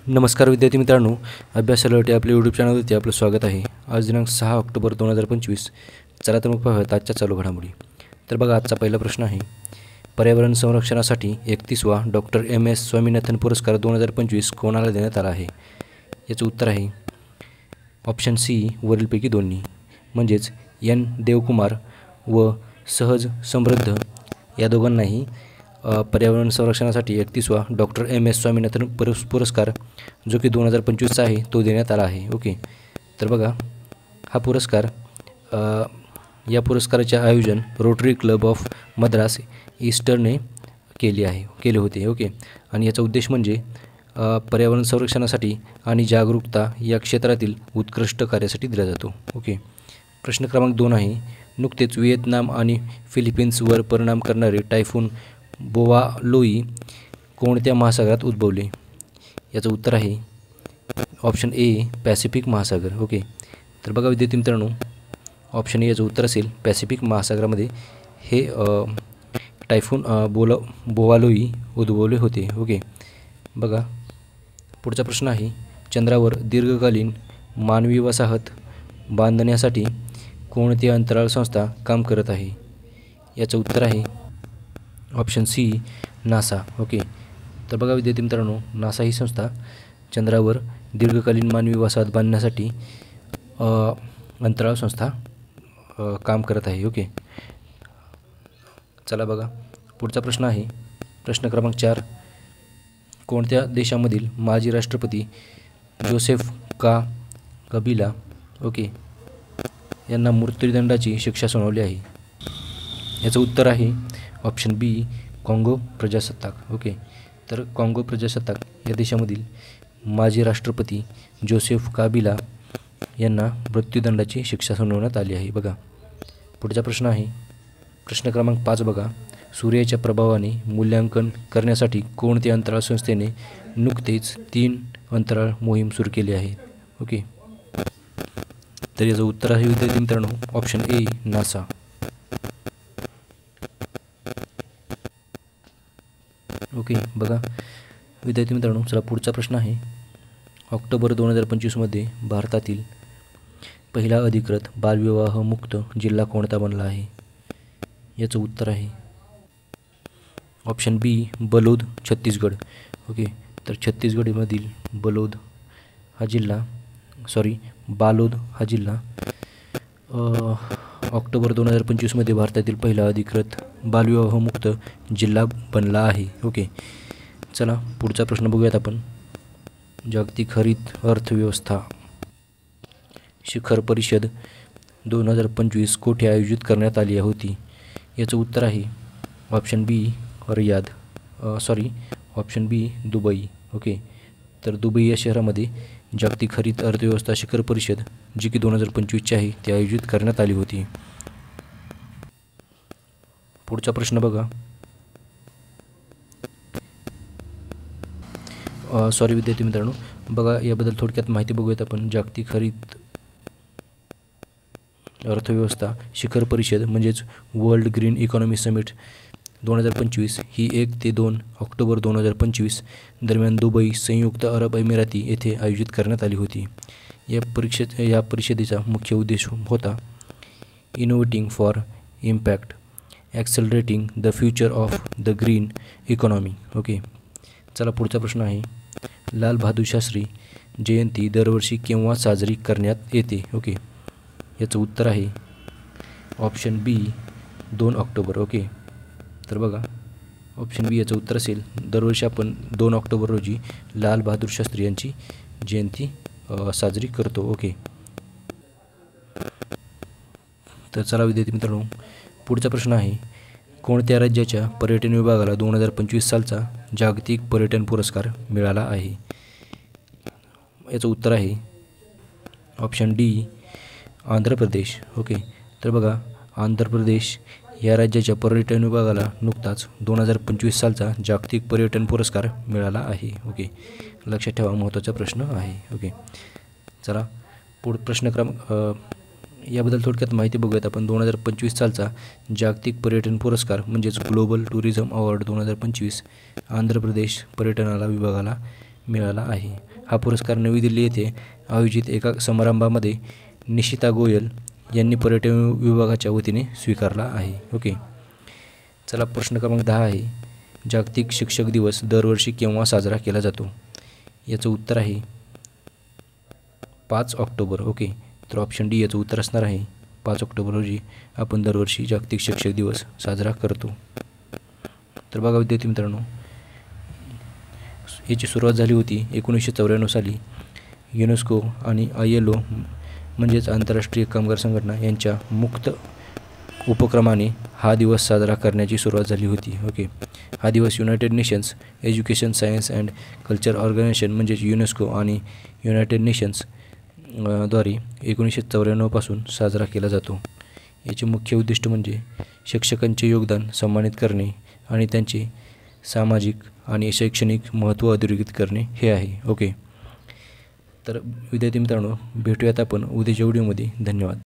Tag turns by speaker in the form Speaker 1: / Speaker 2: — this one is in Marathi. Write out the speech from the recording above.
Speaker 1: नमस्कार विद्यार्थी मित्रांनो, अभ्यासासाठी आपल्या यूट्यूब चॅनलवरती आपलं स्वागत आहे। आज दिनांक 6 ऑक्टोबर 2025। चला तर मग पाहूयात आजच्या चालू घडामोडी। तर बघा, आजचा पहिला प्रश्न आहे, पर्यावरण संरक्षणासाठी 31वा डॉक्टर MS स्वामीनाथन पुरस्कार 2025 कोणाला देण्यात आला आहे? याचं उत्तर आहे ऑप्शन सी, वरीलपैकी दोन्ही, म्हणजेच N देवकुमार व सहज समृद्ध या दोघांनाही पर्यावरण संरक्षणासाठी 31वा डॉक्टर MS स्वामीनाथन पुरस्कार जो की 2025चा आहे तो देण्यात आला आहे। ओके, तर बघा, हा पुरस्कार या पुरस्काराचे आयोजन रोटरी क्लब ऑफ मद्रास ईस्टरने केले होते। ओके, आणि याचा उद्देश म्हणजे पर्यावरण संरक्षणासाठी आणि जागरूकता या क्षेत्रातील उत्कृष्ट कार्यासाठी दिला जातो। ओके, प्रश्न क्रमांक 2 आहे, नुकतेच व्हिएतनाम आणि फिलिपिन्सवर परिणाम करणारे टायफून बोवालोई कोणत्या महासागरात उद्भवले? याचं उत्तर आहे ऑप्शन ए, पॅसिफिक महासागर। ओके, तर बघा विद्यार्थी मित्रांनो, ऑप्शन ए याचं उत्तर असेल पॅसिफिक महासागरामध्ये हे टायफून बोवालोई उद्भवले होते। ओके, बघा पुढचा प्रश्न आहे, चंद्रावर दीर्घकालीन मानवी वसाहत बांधण्यासाठी कोणती अंतराळ संस्था काम करत आहे? याचं उत्तर आहे ऑप्शन सी, नासा। ओके, तर बघा विद्यार्थी मित्रांनो, नासा ही संस्था चंद्रावर दीर्घकालीन मानवी वसाहत बांधण्यासाठी अंतराळ संस्था काम करत आहे। ओके, चला बघा पुढचा प्रश्न आहे, प्रश्न क्रमांक 4, कोणत्या देशामधील माजी राष्ट्रपती जोसेफ कबिला ओके यांना मृत्यूदंडाची शिक्षा सुनावली आहे? याचं उत्तर आहे ऑप्शन बी, काँगो प्रजासत्ताक। ओके, तर काँगो प्रजासत्ताक या देशामधील माजी राष्ट्रपती जोसेफ कबिला यांना मृत्यूदंडाची शिक्षा सुनावण्यात आली आहे। बघा पुढचा प्रश्न आहे, प्रश्न क्रमांक 5 बघा, सूर्याच्या प्रभावाने मूल्यांकन करण्यासाठी कोणत्या अंतराळ संस्थेने नुकतेच 3 अंतराळ मोहीम सुरू केली आहे? ओके, तर याचं उत्तर आहे विद्यार्थी मित्रांनो ऑप्शन ए, नासा। ओके, बघा विद्यार्थी मित्रांनो, चला पुढचा प्रश्न आहे, ऑक्टोबर 2025मध्ये भारतातील पहिला अधिकृत बालविवाह मुक्त जिल्हा कोणता बनला आहे? याचं उत्तर आहे ऑप्शन बी, बलोद, छत्तीसगड। ओके, तर छत्तीसगडमधील बालोद हा जिल्हा ऑक्टोबर 2025मध्ये भारतातील पहिला अधिकृत बालविवाह मुक्त जिल्हा बनला आहे। ओके, चला पुढचा प्रश्न बघूयात आपण, जागतिक हरित अर्थव्यवस्था शिखर परिषद 2025 कोठे आयोजित करण्यात आली होती? याचं उत्तर आहे ऑप्शन बी, ऑप्शन बी, दुबई। ओके, तर दुबई या शहरामध्ये जागतिक हरित अर्थव्यवस्था शिखर परिषद जी की 2025ची आहे ती आयोजित करण्यात आली होती। पुढचा प्रश्न बघा, विद्यार्थी मित्रांनो, बघा याबद्दल थोडक्यात माहिती बघूयात आपण। जागतिक हरित अर्थव्यवस्था शिखर परिषद म्हणजेच वर्ल्ड ग्रीन इकॉनॉमी समिट 2025 ही 1 ते 2 ऑक्टोबर 2025 दरम्यान दुबई, संयुक्त अरब अमिराती येथे आयोजित करण्यात आली होती। या परिषदेचा मुख्य उद्देश होता innovating for impact, accelerating the future of the green economy. Okay, चला पुढचा प्रश्न आहे, लाल बहादूर शास्त्री जयंती दरवर्षी केव्हा साजरी करण्यात येते? ओके, याचं उत्तर आहे ऑप्शन बी, 2 ऑक्टोबर। ओके, तर बघा ऑप्शन बी याचं उत्तर असेल, दरवर्षी आपण 2 ऑक्टोबर रोजी लाल बहादूर शास्त्री यांची जयंती साजरी करतो। ओके, तर चला विद्यार्थी मित्रांनो, पुढचा प्रश्न आहे, कोणत्या राज्याच्या पर्यटन विभागाला 2025 सालचा जागतिक पर्यटन पुरस्कार मिळाला आहे? याचं उत्तर आहे option D, Andhra Pradesh. Okay, तर बघा आंध्र प्रदेश या राज्याच्या पर्यटन विभागाला नुकताच 2025 सालचा जागतिक पर्यटन पुरस्कार मिळाला आहे। ओके, लक्षात ठेवा, महत्त्वाचा प्रश्न आहे। ओके, चला प्रश्न क्रमांक याबद्दल थोडक्यात माहिती बघूयात आपण। 2025 सालचा जागतिक पर्यटन पुरस्कार म्हणजेच global tourism award 2025 Andhra Pradesh पर्यटनाला विभागाला मिळाला आहे। हा पुरस्कार नवी दिल्ली येथे आयोजित एका समारंभामध्ये निशिता गोयल यांनी पर्यटन विभागाच्या वतीने स्वीकारला आहे. ओके. चला प्रश्न क्रमांक 10 आहे. जागतिक शिक्षक दिवस दरवर्षी केव्हा साजरा केला जातो? याचं उत्तर आहे 5 ऑक्टोबर. ओके. तर ऑप्शन डी याचं उत्तर असणार आहे 5 ऑक्टोबर रोजी आपण दरवर्षी जागतिक शिक्षक दिवस साजरा करतो. तर बघा विद्यार्थी मित्रांनो, याची सुरुवात झाली होती 1994 साली. युनेस्को आणि ILO म्हणजेच आंतरराष्ट्रीय कामगार संघटना यांच्या मुक्त उपक्रमाने हा दिवस साजरा करण्याची सुरुवात झाली होती. ओके. हा दिवस United nations education science and culture organisation म्हणजेच युनेस्को आणि युनायटेड नेशन्स द्वारे 1994 पासून साजरा केला जातो. याचे मुख्य उद्दिष्ट म्हणजे शिक्षकांचे योगदान सन्मानित करणे आणि त्यांचे सामाजिक आणि शैक्षणिक महत्त्व अधोरेखित करणे हे आहे. ओके. तर विद्यार्थी मित्रांनो, भेटूयात आपण उद्याच्या व्हिडिओमध्ये. धन्यवाद.